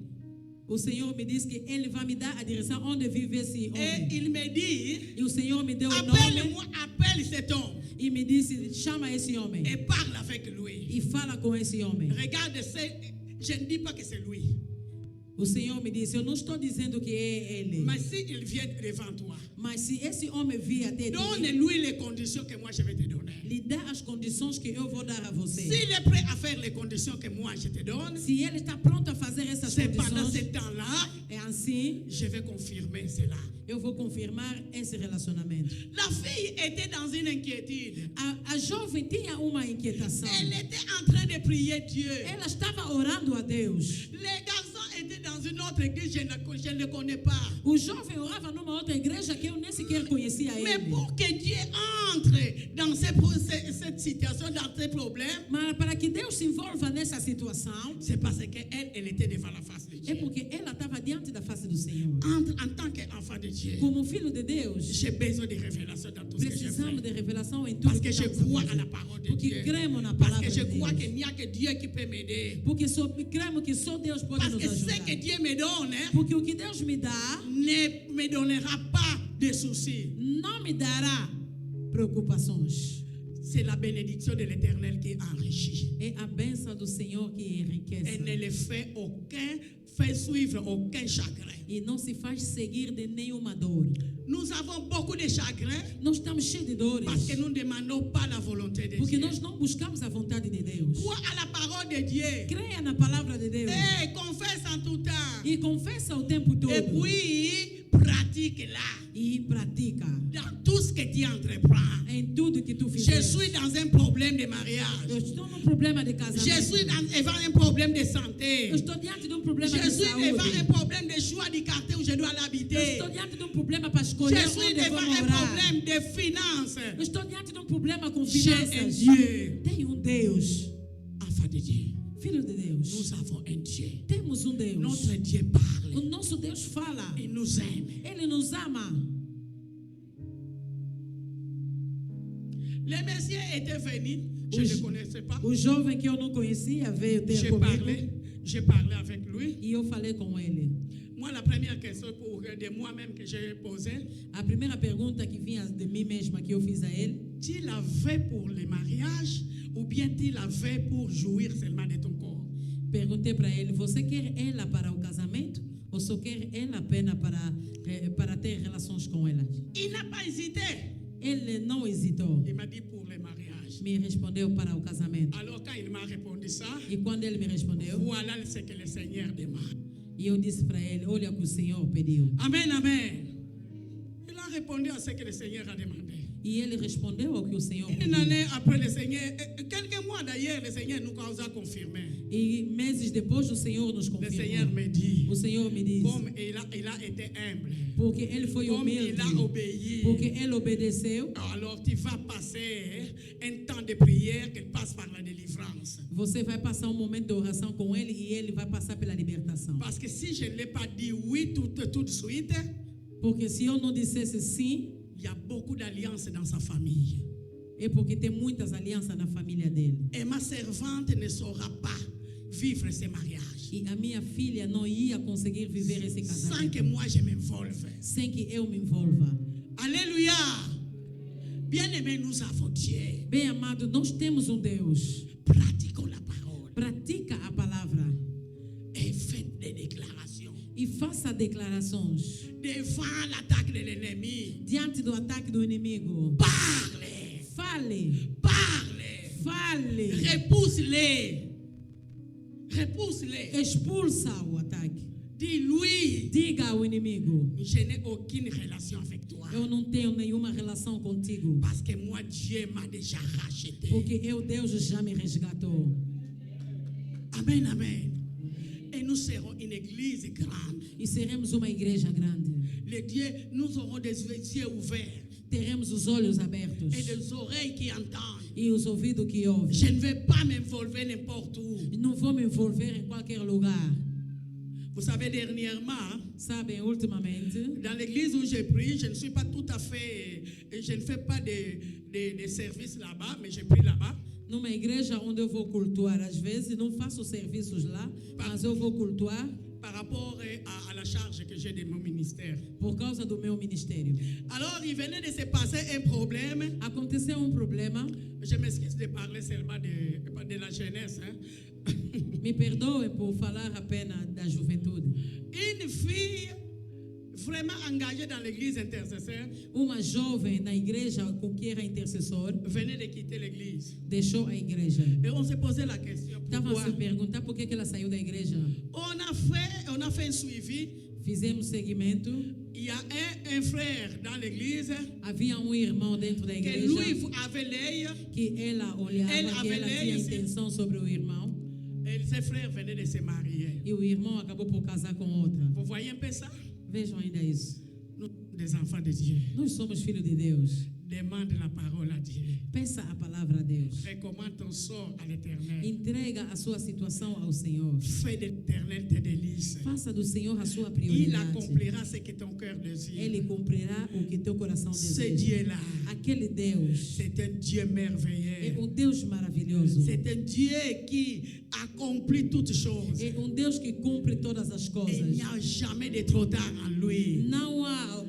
O Senhor me disse que ele vai me dar a direção onde vive esse Et homem. il me dit, E o Senhor me deu o nome appelle-moi, appelle cet homme e me disse: chama esse homem et parle avec lui. e fala com esse homem. Regarde, je ne dis pas que c'est lui. O Senhor me disse: eu não estou dizendo que é ele, Mais s'il vient devant toi, mas se esse homem vir até ti, donne-lui les conditions que moi je vais te donner. lhe dá as condições que eu vou dar a você. S'il est prêt à faire les conditions que moi je te donne, Se ele está pronto a fazer essas c'est pendant ce condições, temps-là, é assim, je vais confirmer cela. eu vou confirmar esse relacionamento. La fille était dans une inquiétude. A jovem tinha uma inquietação. Elle était en train de prier Dieu. Ela estava orando a Deus. Les garçons étaient dans une autre église, je ne le connais pas. O jovem orava numa outra igreja que eu nem sequer conhecia Mais ele. pour que Dieu entre dans cette situation, dans ces problèmes, Mas para que Deus se envolva nessa situação, c'est parce qu'elle était devant la face de é Dieu. porque ela estava diante da face do Senhor. En tant qu'enfant de Dieu, Como filho de Deus, j'ai besoin de révélations dans tout ce que je precisamos fais. de revelação em tudo Parce que que je estamos a crois à fazer. la parole de Porque Dieu. cremos na Parce palavra que je de crois Deus. qu'il n'y a que Dieu qui peut m'aider. Porque cremos que só Deus pode Parce nos que ce ajudar. que Dieu me donne Porque o que Deus me dá ne me donnera pas de soucis. não me dará preocupações. C'est la bénédiction de l'Éternel qui enrichit. É a bênção do Senhor que enriquece. Elle ne le fait suivre aucun chagrin. E não se faz seguir de nenhuma dor. Nous avons beaucoup de chagrin Nós estamos cheios de dores. parce que nous ne demandons pas la volonté de Porque Dieu. nós não buscamos a vontade de Deus. Crois à la parole de Dieu. Creia na palavra de Deus. Et confesse en tout temps. E confessa o tempo todo. Et puis, pratique-la E pratica dans tout ce que tu entreprends. em tudo que tu Je fizer. suis dans un problème de mariage. Eu estou num problema de Je casamento. suis devant un problème de santé. Eu estou diante de um problema Je de suis devant un saúde. problème de choix du quartier où je dois Eu l'habiter. estou diante de um problema para Je escolher suis onde eu devant vou un morar. problème de finances. Eu estou diante de um problema com J'ai un finanças. Dieu, Tem um Deus, enfant de Dieu, Filho de Deus, Nous avons un Dieu. temos Deus. Notre Dieu parle. O nosso Deus fala. Il nous aime. Ele nos ama. Le Messie était venu. Je ne le connaissais pas. O jovem que eu não conhecia veio ter comigo. J'ai parlé avec lui. E eu falei com ele. Moi, la première question de moi-même que j'ai posée, A primeira pergunta que vinha de mim mesma que eu fiz a ele: tu l'avais pour le mariage ou bien tu l'avais pour jouir seulement de ton corps? perguntei para ele, você quer ela para o casamento ou só quer ela apenas para ter relações com ela? Il n'a pas hésité. Ele não hesitou. Il m'a dit pour le mariage. Me respondeu para o casamento. Alors quand il m'a répondu ça, E quando ele me respondeu, voilà ce que le Seigneur demande. e eu disse para ele, olha o que o Senhor pediu. Amen, amen. Il a répondu à ce que le Seigneur a demandé. E ele respondeu ao que o Senhor Une pediu. année après le Seigneur, quelques mois d'ailleurs, le Seigneur nous a confirmé. E meses depois o Senhor nos Le Seigneur confirmou. me dit, O Senhor me disse, comme il a été humble, porque ele foi comme humilde, il a obéi, porque ele obedeceu, alors tu vas passer un temps de prière qui passe par la délivrance. você vai passar um momento de oração com ele e ele vai passar pela libertação. Parce que si je ne l'ai pas dit oui tout de suite, Porque se eu não dissesse sim, il y a beaucoup d'alliances dans sa famille. é porque tem muitas alianças na família dele. Et ma servante ne saura pas vivre ce mariage E a minha filha não ia conseguir viver esse sans casamento que moi je m'involve. sem que eu me envolva. Alléluia. Bien-aimés, nous avons Dieu. Bem amado, nós temos Deus. Pratiquons la parole Pratica a palavra et faites des déclarations. e faça declarações Devant l'attaque de l'ennemi, diante do ataque do inimigo. parlez, Fale, parlez, fale, repousse-les, repousse-les. expulsa o ataque. Dis-lui, Diga ao inimigo: je n'ai aucune relation avec toi. eu não tenho nenhuma relação contigo, Parce que moi, Dieu m'a déjà racheté. porque Deus já me resgatou. Amen, amen. Et nous serons une église grande. E seremos uma igreja grande. Les dieux, nous aurons des yeux ouverts Teremos os olhos abertos et des oreilles qui entendent. e os ouvidos que ouvem. Je ne vais pas m'involver n'importe où. Não vou me envolver em qualquer lugar. Vous savez, dernièrement, Sabem, ultimamente, dans l'église où j'ai pris, je ne suis pas tout à fait, je ne fais pas de service là-bas, mais j'ai pris là-bas. numa igreja onde eu vou cultuar, às vezes não faço serviços lá, mas eu vou cultuar Par rapport à la charge que j'ai de mon ministère. por causa do meu ministério. Alors, il venait de se passer un problème. Aconteceu um problema, Je m'excuse de parler seulement de la jeunesse. Hein. me perdoe por falar apenas da juventude. Une fille vraiment engagée dans l'église intercesseur Uma jovem na igreja com que era intercessor venait de quitter l'église. deixou a igreja. Et on se posait la question, Estava a pourquoi? se perguntar por que ela saiu da igreja. On a fait un suivi. Fizemos seguimento. Il y a un frère dans l'église Havia irmão dentro da que igreja lui avait l'œil que ela olhava, Ele que ela aveleia tinha esse- intenção sobre o irmão. et ses frères venaient de se marier. E o irmão acabou por casar com outra. Vous voyez un peu ça? Vejam ainda isso. Nous, des enfants de Dieu, Nós somos filhos de Deus. demande la parole à Dieu. Peça a palavra a Deus. Recommande ton sort à l'éternel. Entrega a sua situação ao Senhor. Fais de l'éternel tes délices. Faça do Senhor a sua Il prioridade. accomplira ce que ton cœur désire. Ele cumprirá o que teu coração Ce deseja. Dieu-là, Aquele Deus c'est un Dieu é merveilleux. Deus maravilhoso. C'est un Dieu qui accomplit toutes choses. É Deus que cumpre todas as Et il coisas. n'y a jamais de trop tard en lui. Não há,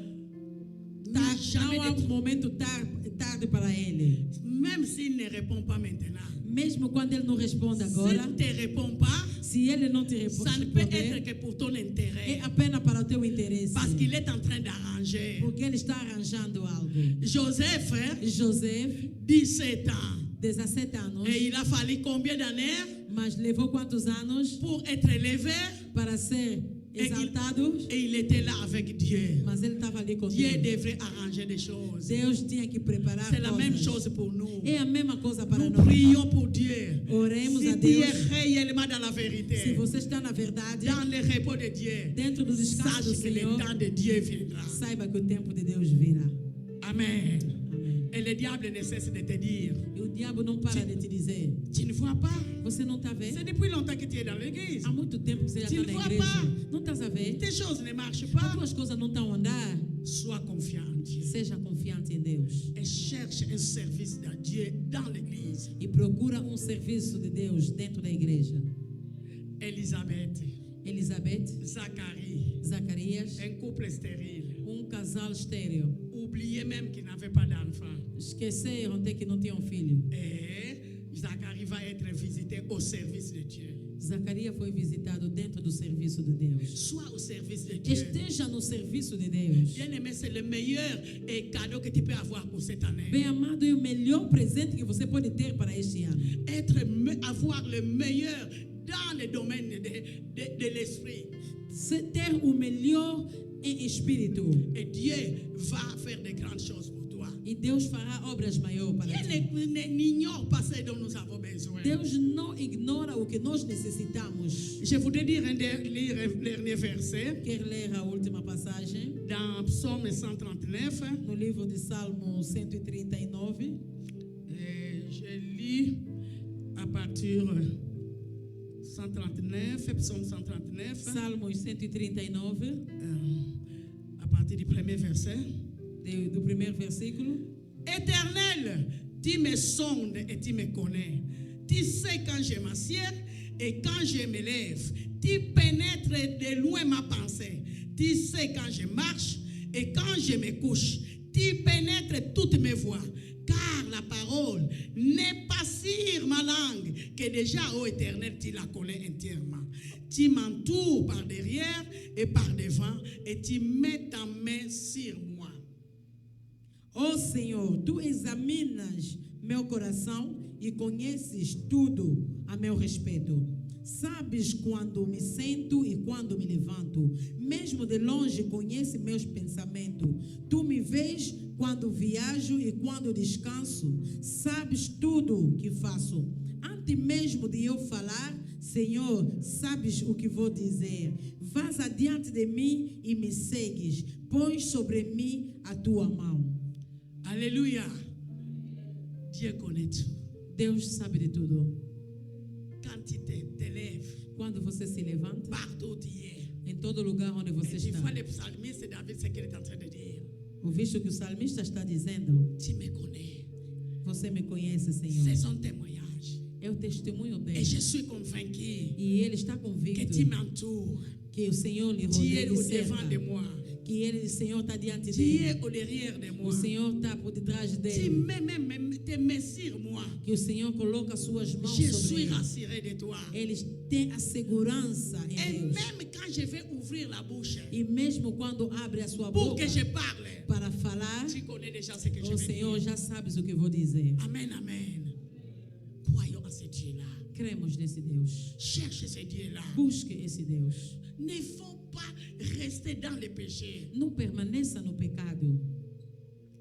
Jamais não há de- momento tarde para Ele. Même s'il ne répond pas maintenant. Mesmo quando Ele não responde agora, S'il ne te répond pas, se Ele não te ça ne peut être responder, que pour ton é intérêt. apenas para o teu interesse. Parce qu'il est en train d'arranger. Porque Ele está arranjando algo. Joseph, José, 17 ans. 17 anos, Et il a fallu combien d'années mas levou quantos anos pour être élevé? para ser exaltado? Et il était là avec Dieu. Mas Ele estava ali com Dieu Deus. devrait arranger des choses. Deus tinha que preparar C'est la même coisas. chose pour nous. É a mesma coisa para Nous nós. prions pour Dieu. Oremos a Si tu es Deus. réellement dans la Se vérité, você está na verdade, dans le repos de Dieu, dentro do descanso do sache que le Senhor, temps de Dieu viendra. saiba que o tempo de Deus virá. Amen. Amém. Et le diable ne cesse de te dire, E o diabo não para de te dizer: tu ne vois pas. você não está C'est vendo? depuis longtemps que tu es dans l'église. Há muito tempo que você já Tu está ne na vois igreja. pas. Não estás a ver? Tes choses ne marchent As pas. tuas coisas não estão a andar. Sois confiant en Dieu. Seja confiante em Deus. Et cherche un service de Dieu dans l'église. E procura serviço de Deus dentro da igreja. Elisabeth, Elizabeth, Zacharie, Zacarias, un couple stérile. casal estéril. Oubliez même qu'il n'avait pas d'enfant. Esqueceram até que não tinham filho. Et Zacharie va être visité au service de Dieu. Zacarias foi visitado dentro do serviço de Deus. Sois au service de Dieu. Esteja no serviço de Deus. Bien-aimé, c'est le meilleur cadeau que tu peux avoir pour cette année. Bem amado, é o melhor presente que você pode ter para este ano. Avoir le meilleur dans le domaine de l'esprit. Ter o melhor em espírito. Et Dieu va faire de grandes choses pour toi. E Deus fará obras maiores para ti. Dieu n'ignore pas ce dont nous avons besoin. Deus não ignora o que nós necessitamos. Je voudrais lire un dernier verset Quer ler a última passagem? dans Psaume 139. No livro de Salmo 139. Je lis à partir 139, Psaume 139, Salmos 139, à partir du premier verset. do primeiro versículo. Éternel, tu me sondes et tu me connais. Tu sais quand je m'assieds et quand je me lève. Tu pénètres de loin ma pensée. Tu sais quand je marche et quand je me couche. Tu pénètres toutes mes voies. Car la parole n'est pas sur ma langue que déjà, ô Éternel, tu la connais entièrement. Tu m'entoures par derrière et par devant et tu mets ta main sur moi. Ó Senhor, tu examinas meu coração e conheces tudo a meu respeito. Sabes quando me sento e quando me levanto. Mesmo de longe conhece meus pensamentos. Tu me vês quando viajo e quando descanso. Sabes tudo que faço. Antes mesmo de eu falar, Senhor, sabes o que vou dizer. Vás adiante de mim e me segues. Pões sobre mim a tua mão. Alléluia. Dieu connaît tout. Deus sabe de tudo. Quand tu te lèves, Quando você se levanta, partout où tu es, em todo lugar onde você et tu está. vois le psalmiste David, ce qu'il est en train de dire. Ouviste o que o salmista está dizendo? Tu me connais. Você me conhece, C'est Senhor. son témoignage. É o testemunho Et dele. je suis convaincu E ele está que convicto tu m'entoures. que o Senhor lhe Tu rodeia es e au devant de cerca. moi. Que ele, o Senhor está diante Tu es dele. au derrière de moi. O Senhor está por detrás Tu dele. te mets sur moi. Que o Senhor coloca suas mãos Je sobre suis ele. rassuré de toi. Eles têm a segurança Et em Deus. même quand je vais ouvrir la bouche E mesmo quando abre a sua pour boca que je parle, para falar, tu connais déjà ce que je o vais Senhor dire. já sabes o que vou dizer. Amen, amen. Croyons à ce Dieu-là. Cremos nesse Deus. Cherche ce Dieu-là. Busque esse Deus. Ne faut pas rester dans le péché. Não permaneça no pecado.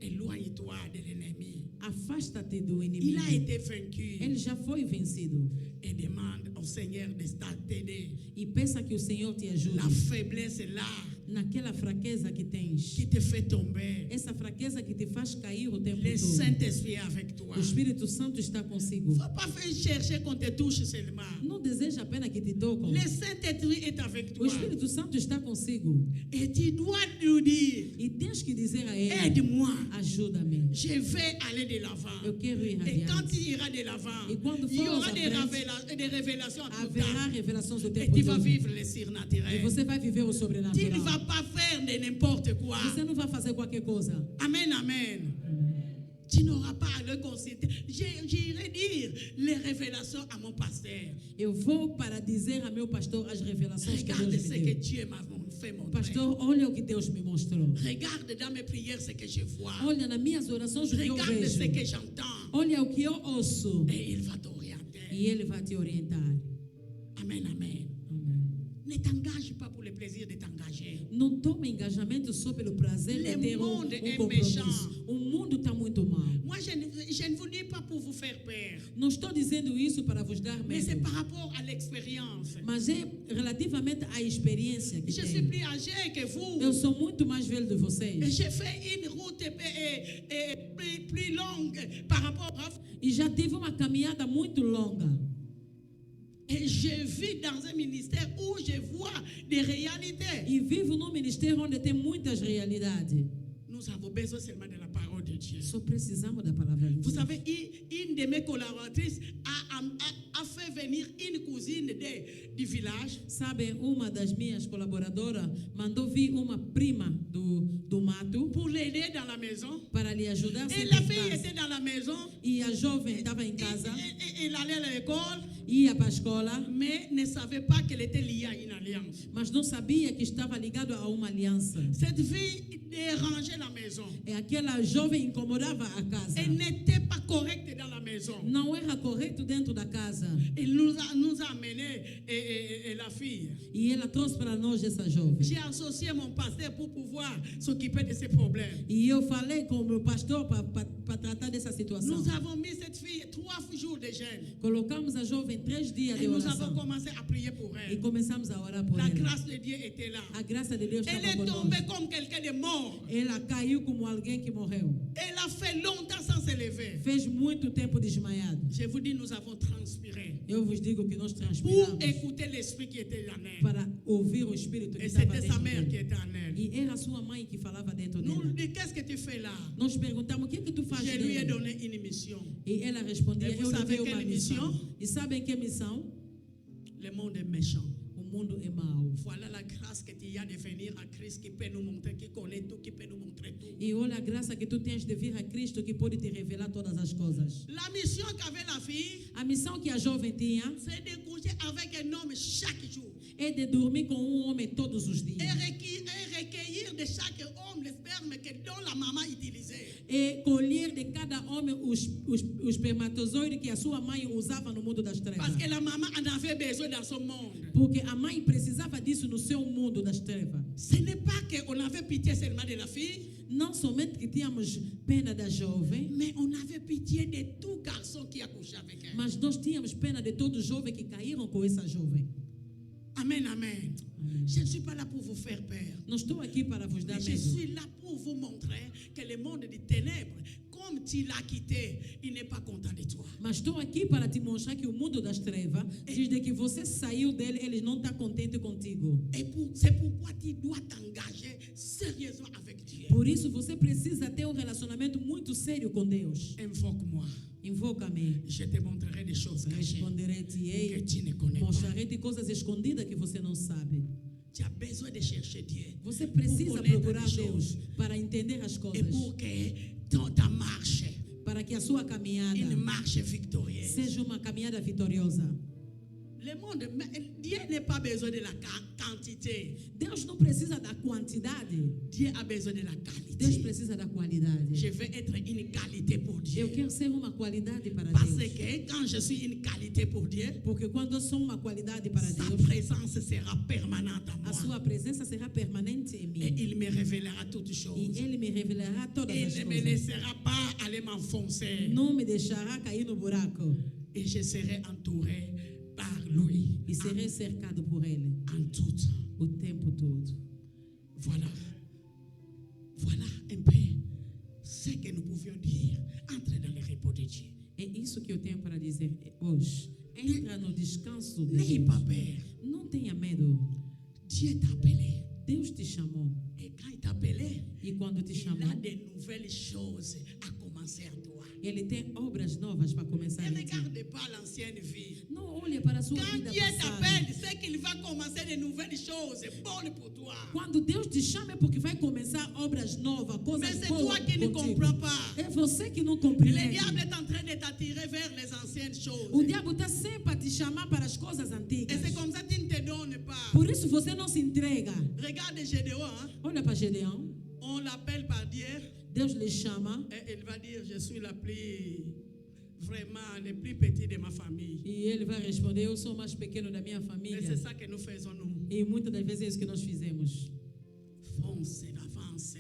Éloigne-toi de l'ennemi. Afasta-te do Il inimigo. a été vaincu. Ele já foi vencido. Et demande au Seigneur de t'aider. E peça que o Senhor te ajude. La faiblesse est là Naquela fraqueza que tens. qui te fait tomber. Essa fraqueza que te faz cair o tempo Le todo. Saint-Esprit est avec toi. O Espírito Santo está consigo. Il ne faut pas faire chercher qu'on te touche seulement. Não deseja apenas que te tocam. Le Saint-Esprit est avec O toi. Espírito Santo está consigo. Et tu dois lui dire, E tens que dizer a ele: aide-moi. ajuda-me. Je vais aller de l'avant. Eu quero ir Et quand adiante. tu iras de l'avant, Et quando il y fores aura à des, frente, des révélations à tout Haverá temps. revelações do Et tempo tu vas todo. vivre le E surnaturel. você vai viver o Tu ne sobrenatural. vas pas faire de n'importe quoi. Você não vai fazer qualquer coisa. Amen, amen. Tu n'auras pas à le consulter. J'irai dire les révélations à mon pasteur. Eu vou para dizer a meu pastor as revelações que Regarde Deus ce me que deu. Dieu m'a fait montrer. Pastor, olha o que Deus me mostrou. Regarde dans mes prières ce que je vois. Olha nas minhas orações o que eu Regarde ce que vejo. j'entends. Olha o que eu ouço. Et il va t'orienter. E Ele vai te orientar. Amen, amen. Amém. Ne t'engage pas pour le plaisir de t'engager. Não toma engajamento só pelo prazer Le de ter monde est compromisso. méchant. O mundo está muito mal. Moi, je ne vous dis pas pour vous faire peur, Não estou dizendo isso para vos dar mais c'est medo, par rapport à l'expérience. mas é relativamente à experiência que Je suis tenho. plus âgé que vous. Eu sou muito mais velho de Et vocês. j'ai fait une route plus longue par rapport à vous. E já tive uma caminhada muito longa. Et je vis dans un ministère où je vois des réalités. E vivo num ministério onde tem muitas realidades. Nous avons besoin seulement de la parole de Dieu. Só precisamos da palavra de Vous Deus. savez, une de mes collaboratrices a fait venir une cousine du village. Sabe, uma das minhas colaboradoras mandou vir uma prima do mato Pour l'aider dans la maison. para lhe ajudar a Et sair la de fille casa. était dans la maison. E a jovem estava em casa, Elle allait à l'école, ia para a escola, mais ne savait pas qu'elle était liée à une alliance. mas não sabia que estava ligado a uma aliança. Cette fille dérangeait la maison. E aquela jovem incomodava a casa. Elle n'était pas correcte dans la maison. Não era correto dentro da casa. Il nous a amené et la fille. E ela trouxe para nós essa jovem. J'ai associé mon pasteur pour pouvoir s'occuper de ces problèmes. E eu falei com o meu pastor para tratar dessa situação. Nous avons mis cette fille 3 jours de jeûne. Colocamos a jovem 3 dias Et de nous avons oração. commencé à prier pour E elle. começamos a orar por La ela. grâce de Dieu était là. A graça de Deus Elle estava est conosco. tombée comme quelqu'un de mort. Ela caiu como alguém que morreu. Elle a fait longtemps sans se lever. Fez muito tempo desmaiado. Je vous dis, nous avons transpiré Eu vos digo que nós pour transpiramos écouter l'esprit qui était en elle. para ouvir o Espírito que Et estava c'était sa dentro mère qui dele. était en elle. E era a sua mãe que falava dentro Nous dela. lui dit, qu'est-ce que tu fais là? Nós perguntamos, o que é que tu faz Je lui ai dele? donné une mission. E ela respondia, E vous eu lhe savez dei uma quelle missão. mission? E sabem que missão? Le monde est méchant. O mundo é mau. Voilà la grâce que tu as de venir à Christ qui peut nous montrer, qui connaît tout, qui peut nous montrer tout. E olha a graça que tu tens de vir a Cristo que pode te revelar todas as coisas. La mission qu'avait la fille, A missão que a jovem tinha c'est de coucher avec un homme chaque jour. é de dormir com um homem todos os dias. Et recueillir de chaque homme le sperme dont la maman utilisait. E colher de cada homem os espermatozoides que a sua mãe usava no mundo das trevas. Parce que la maman en avait besoin dans son monde. Porque a mãe precisava disso no seu mundo das trevas. Ce n'est pas qu'on avait pitié seulement de la fille, Não somente que tínhamos pena da jovem, mais on avait pitié de tout garçon qui a couché avec elle. mas nós tínhamos pena de todos os jovens que caíram com essa jovem. Amen, amen. Je ne suis pas là pour vous faire peur. Não estou aqui para vos dar Mais je medo. suis là pour vous montrer que le monde des ténèbres, comme tu l'as quitté, il n'est pas content de toi. Mas estou aqui para te mostrar que o mundo das trevas, desde que você saiu dele, ele não está contente contigo. Et c'est pourquoi tu dois t'engager sérieusement avec Dieu. Por isso você precisa ter um relacionamento muito sério com Deus. Invoque-moi. Invoca-me. Je te montrerai des choses cachées Responderei-te que ei, tu ne connais pas. mostrarei-te coisas escondidas que você não sabe. Tu as besoin de chercher Dieu. Você Pour precisa connaître procurar des Deus choses. para entender as Et coisas, pour que ta marche, para que a sua caminhada une marche victorieuse. seja uma caminhada vitoriosa. Le monde, Dieu n'a pas besoin de la quantité. Deus não precisa da quantidade, Dieu a besoin de la Deus qualité. precisa da qualidade. Je veux être une qualité pour Dieu. Eu quero ser uma qualidade para Parce Deus. que quand je suis une qualité pour Dieu, Porque quando eu sou uma qualidade para sa Deus, présence sera permanente en a moi. sua presença será permanente em Et mim. il me révélera toutes E choses. Ele me revelará todas Il as ne me coisas. laissera pas aller m'enfoncer. Não me deixará cair no buraco. Et je serai entouré par lui E serei cercado por Ele en tout temps. o tempo todo. Voilà. Voilà un peu ce que nous pouvions dire. Entre dans le repos de Dieu. É isso que eu tenho para dizer hoje. Entra no descanso de N'ayez pas Deus. peur. Não tenha medo. Dieu t'a appelé. Deus te chamou. Et quand il t'a appelé, E quando te il chamou, a de nouvelles choses à commencer en toi. Ele tem obras novas para começar Ne em ti. regarde pas l'ancienne vie. Não olhe para a sua Quand vida Dieu passada. t'appelle, c'est qu'il va commencer de nouvelles choses bonnes pour toi. Quando Deus te chama é porque vai começar obras novas, Mais coisas c'est boas toi qui ne contigo. comprends pas. É você que não Le compreende. diable est en train de t'attirer vers les anciennes choses. O diabo está sempre a te chamar para as coisas Et antigas. c'est comme ça qu'il ne te donne pas. Por isso você não se entrega. Regarde Gédéon, hein. Olha para Gedeão. On l'appelle par Dieu Deus lhe chama. et il va dire, je suis la plus vraiment le plus petit de ma famille. E ele vai responder: eu sou o mais pequeno da minha Et família. c'est ça que nous faisons, nous. E muitas das vezes é isso que nós fizemos. Fonce, avance,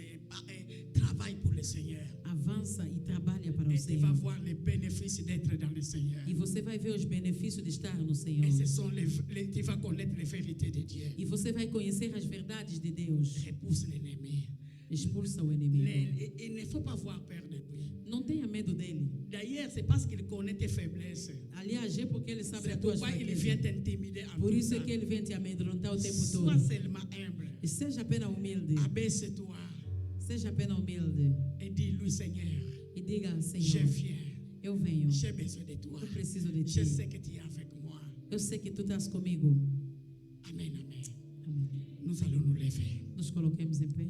travaille pour le Seigneur. Avança e trabalha para o Et tu vas Senhor. voir les bénéfices d'être dans le Seigneur. E você vai ver os benefícios de estar no Senhor. Et ce sont tu vas connaître les vérités de Dieu. E você vai conhecer as verdades de Deus. Repousse l'ennemi. Expulsa o inimigo. Il ne faut pas avoir peur de lui. Não tenha medo dele. D'ailleurs, c'est parce qu'il connaît tes faiblesses. Aliás, é porque ele sabe C'est das tuas pourquoi il vient fraquezas. t'intimider en Por tout isso é temps. que ele vem te amedrontar o tempo todo. Sois seulement humble. E seja apenas humilde. Abaisse-toi Seja apenas humilde. et dis-lui, Seigneur, E diga: je Senhor, viens. eu venho. J'ai besoin de toi. Eu preciso de Je ti. sais que tu es avec moi. Eu sei que tu estás comigo. Amen, amen. Amém. Nous allons nous lever. Nos coloquemos em pé.